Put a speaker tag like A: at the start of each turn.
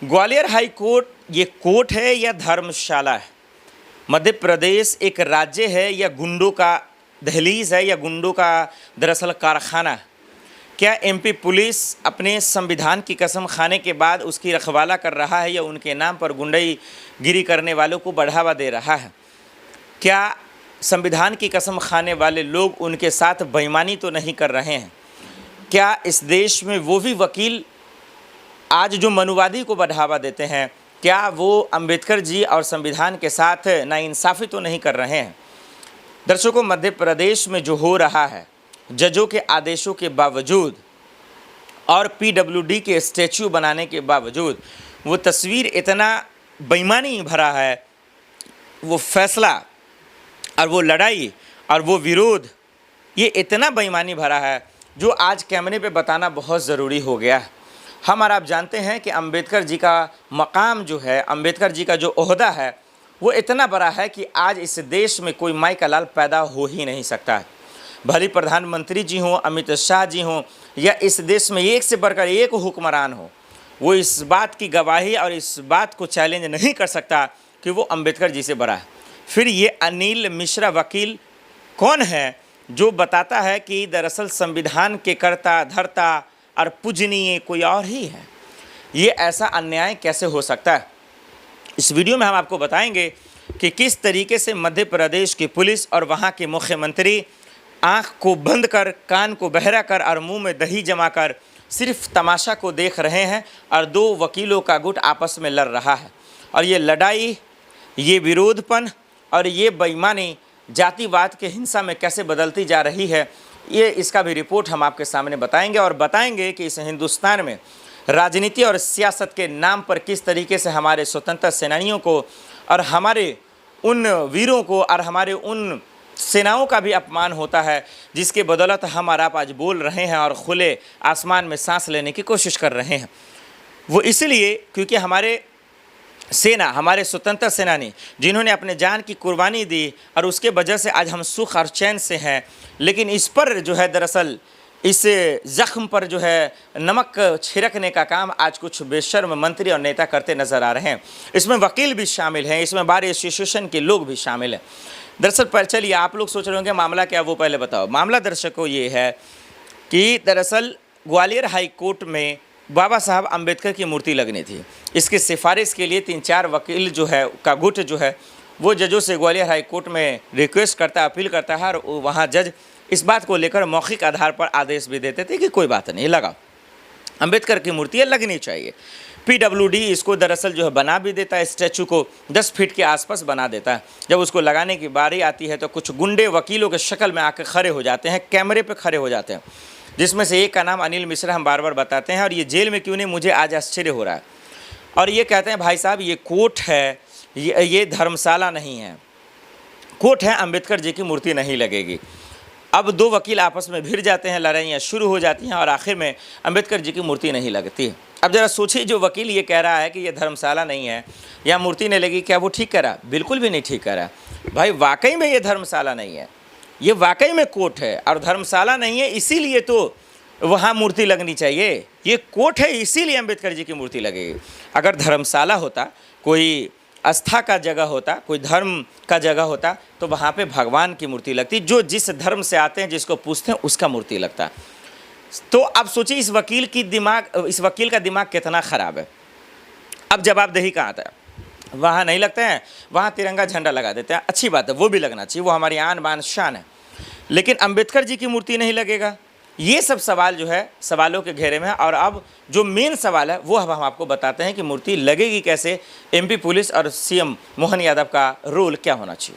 A: Gwalior high court ये court है या धर्मशाला है? मध्य प्रदेश एक राज्य है या गुंडों का दहलीज है या गुंडों का दरअसल कारखाना है? क्या एमपी पुलिस अपने संविधान की कसम खाने के बाद उसकी रखवाला कर रहा है या उनके नाम पर गुंडागिरी करने वालों को बढ़ावा दे रहा है? क्या संविधान की कसम खाने वाले लोग उनके साथ बेईमानी तो नहीं कर रहे हैं? क्या इस देश में वो भी वकील आज जो मनुवादी को बढ़ावा देते हैं, क्या वो अंबेडकर जी और संविधान के साथ नाइंसाफ़ी तो नहीं कर रहे हैं? दर्शकों, मध्य प्रदेश में जो हो रहा है, जजों के आदेशों के बावजूद और पीडब्ल्यूडी के स्टैच्यू बनाने के बावजूद वो तस्वीर इतना बेईमानी भरा है, वो फैसला और वो लड़ाई और वो विरोध ये इतना बेईमानी भरा है जो आज कैमरे पे बताना बहुत ज़रूरी हो गया है। हम और आप जानते हैं कि अंबेडकर जी का मकाम जो है, अंबेडकर जी का जो ओहदा है, वो इतना बड़ा है कि आज इस देश में कोई माई का लाल पैदा हो ही नहीं सकता है। भले प्रधानमंत्री जी हों, अमित शाह जी हों, या इस देश में एक से बढ़कर एक हुक्मरान हो, वो इस बात की गवाही और इस बात को चैलेंज नहीं कर सकता कि वो अंबेडकर जी से बड़ा है। फिर ये अनिल मिश्रा वकील कौन है जो बताता है कि दरअसल संविधान के कर्ता धर्ता और पूजनीय कोई और ही है? ये ऐसा अन्याय कैसे हो सकता है? इस वीडियो में हम आपको बताएंगे कि किस तरीके से मध्य प्रदेश की पुलिस और वहाँ के मुख्यमंत्री आँख को बंद कर, कान को बहरा कर और मुंह में दही जमा कर सिर्फ तमाशा को देख रहे हैं और दो वकीलों का गुट आपस में लड़ रहा है। और ये लड़ाई, ये विरोधपन और ये बेईमानी जातिवाद के हिंसा में कैसे बदलती जा रही है, ये इसका भी रिपोर्ट हम आपके सामने बताएंगे। और बताएंगे कि इस हिंदुस्तान में राजनीति और सियासत के नाम पर किस तरीके से हमारे स्वतंत्रता सेनानियों को और हमारे उन वीरों को और हमारे उन सेनाओं का भी अपमान होता है, जिसके बदौलत हम और आप आज बोल रहे हैं और खुले आसमान में सांस लेने की कोशिश कर रहे हैं। वो इसलिए क्योंकि हमारे सेना, हमारे स्वतंत्रता सेनानी जिन्होंने अपने जान की कुर्बानी दी और उसके वजह से आज हम सुख और चैन से हैं। लेकिन इस पर जो है दरअसल इस ज़ख्म पर जो है नमक छिड़कने का काम आज कुछ बेशर्म मंत्री और नेता करते नज़र आ रहे हैं। इसमें वकील भी शामिल हैं, इसमें बार एसोसिएशन के लोग भी शामिल हैं। दरअसल पर चलिए, आप लोग सोच रहे होंगे मामला क्या, वो पहले बताओ। मामला दर्शकों ये है कि दरअसल ग्वालियर हाई कोर्ट में बाबा साहब अंबेडकर की मूर्ति लगनी थी। इसकी सिफारिश के लिए 3-4 वकील जो है का गुट जो है वो जजों से ग्वालियर हाई कोर्ट में रिक्वेस्ट करता है, अपील करता है, और वहाँ जज इस बात को लेकर मौखिक आधार पर आदेश भी देते थे कि कोई बात नहीं, लगाओ, अंबेडकर की मूर्ति लगनी चाहिए। पीडब्ल्यूडी इसको दरअसल जो है बना भी देता है, स्टैचू को 10 फीट के आसपास बना देता है। जब उसको लगाने की बारी आती है तो कुछ गुंडे वकीलों के शक्ल में आकर खड़े हो जाते हैं, कैमरे पे खड़े हो जाते हैं, जिसमें से एक का नाम अनिल मिश्रा हम बार बार बताते हैं। और ये जेल में क्यों नहीं, मुझे आज आश्चर्य हो रहा है। और ये कहते हैं भाई साहब ये कोर्ट है, ये धर्मशाला नहीं है, कोर्ट है, अंबेडकर जी की मूर्ति नहीं लगेगी। अब दो वकील आपस में भिड़ जाते हैं, लड़ाइयाँ शुरू हो जाती हैं और आखिर में अंबेडकर जी की मूर्ति नहीं लगती। अब ज़रा सोचिए, जो वकील ये कह रहा है कि ये धर्मशाला नहीं है या मूर्ति नहीं लगी, क्या वो ठीक कह रहा? बिल्कुल भी नहीं ठीक कह रहा भाई। वाकई में ये धर्मशाला नहीं है, ये वाकई में कोर्ट है। और धर्मशाला नहीं है इसीलिए तो वहाँ मूर्ति लगनी चाहिए। ये कोर्ट है इसीलिए अंबेडकर जी की मूर्ति लगेगी। अगर धर्मशाला होता, कोई आस्था का जगह होता, कोई धर्म का जगह होता, तो वहाँ पे भगवान की मूर्ति लगती। जो जिस धर्म से आते हैं, जिसको पूछते हैं, उसका मूर्ति लगता। तो अब सोचिए इस वकील का दिमाग कितना ख़राब है। अब जवाबदेही कहाँ आता है? वहाँ नहीं लगते हैं, वहाँ तिरंगा झंडा लगा देते हैं, अच्छी बात है, वो भी लगना चाहिए, वो हमारी आन बान शान है। लेकिन अंबेडकर जी की मूर्ति नहीं लगेगा। ये सब सवाल जो है सवालों के घेरे में है। और अब जो मेन सवाल है वो अब हम आपको बताते हैं कि मूर्ति लगेगी कैसे, एमपी पुलिस और सीएम मोहन यादव का रोल क्या होना चाहिए।